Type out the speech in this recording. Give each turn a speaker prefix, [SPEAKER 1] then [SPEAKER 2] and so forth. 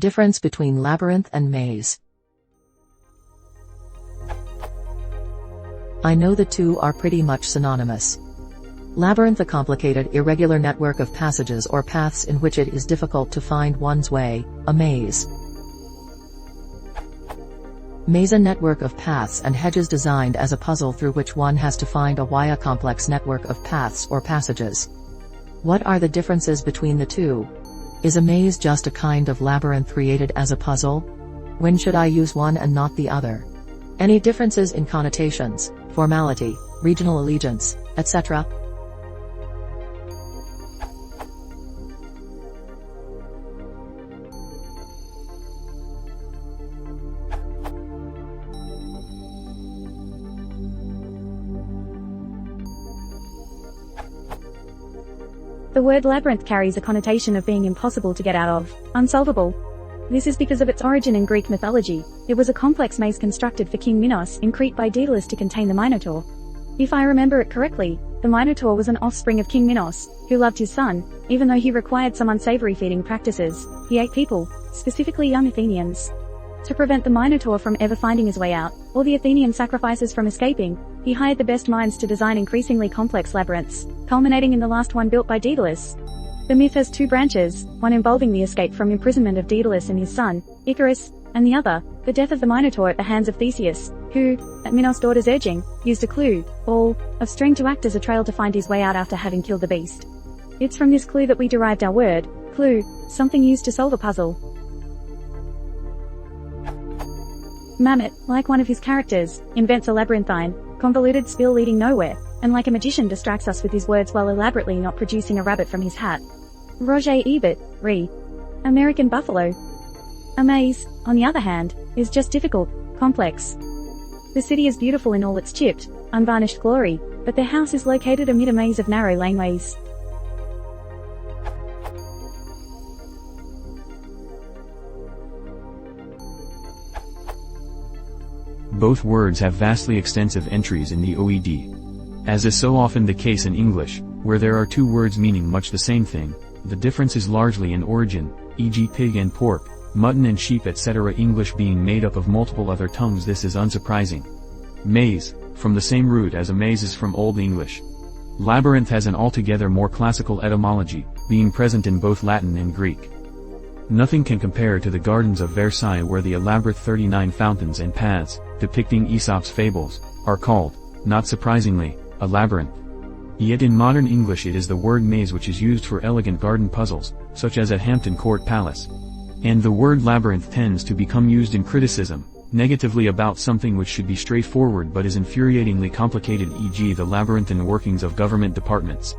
[SPEAKER 1] Difference between labyrinth and maze. I know the two are pretty much synonymous. Labyrinth, a complicated, irregular network of passages or paths in which it is difficult to find one's way, a maze. Maze, a network of paths and hedges designed as a puzzle through which one has to find a way, a complex network of paths or passages. What are the differences between the two? Is a maze just a kind of labyrinth created as a puzzle? When should I use one and not the other? Any differences in connotations, formality, regional allegiance, etc.?
[SPEAKER 2] The word labyrinth carries a connotation of being impossible to get out of, unsolvable. This is because of its origin in Greek mythology. It was a complex maze constructed for King Minos in Crete by Daedalus to contain the Minotaur. If I remember it correctly, the Minotaur was an offspring of King Minos, who loved his son, even though he required some unsavory feeding practices. He ate people, specifically young Athenians. To prevent the Minotaur from ever finding his way out, or the Athenian sacrifices from escaping, he hired the best minds to design increasingly complex labyrinths, culminating in the last one built by Daedalus. The myth has two branches, one involving the escape from imprisonment of Daedalus and his son, Icarus, and the other, the death of the Minotaur at the hands of Theseus, who, at Minos' daughter's urging, used a clue, ball, of string to act as a trail to find his way out after having killed the beast. It's from this clue that we derived our word, clue, something used to solve a puzzle. Mamet, like one of his characters, invents a labyrinthine, convoluted spiel leading nowhere, and like a magician distracts us with his words while elaborately not producing a rabbit from his hat. Roger Ebert, re. American Buffalo. A maze, on the other hand, is just difficult, complex. The city is beautiful in all its chipped, unvarnished glory, but their house is located amid a maze of narrow laneways.
[SPEAKER 3] Both words have vastly extensive entries in the OED. As is so often the case in English, where there are two words meaning much the same thing, the difference is largely in origin, e.g. pig and pork, mutton and sheep etc. English being made up of multiple other tongues, this is unsurprising. Maze, from the same root as a maze, is from Old English. Labyrinth has an altogether more classical etymology, being present in both Latin and Greek. Nothing can compare to the gardens of Versailles, where the elaborate 39 fountains and paths, depicting Aesop's fables, are called, not surprisingly, a labyrinth. Yet in modern English it is the word maze which is used for elegant garden puzzles, such as at Hampton Court Palace. And the word labyrinth tends to become used in criticism, negatively about something which should be straightforward but is infuriatingly complicated, e.g. the labyrinthine workings of government departments.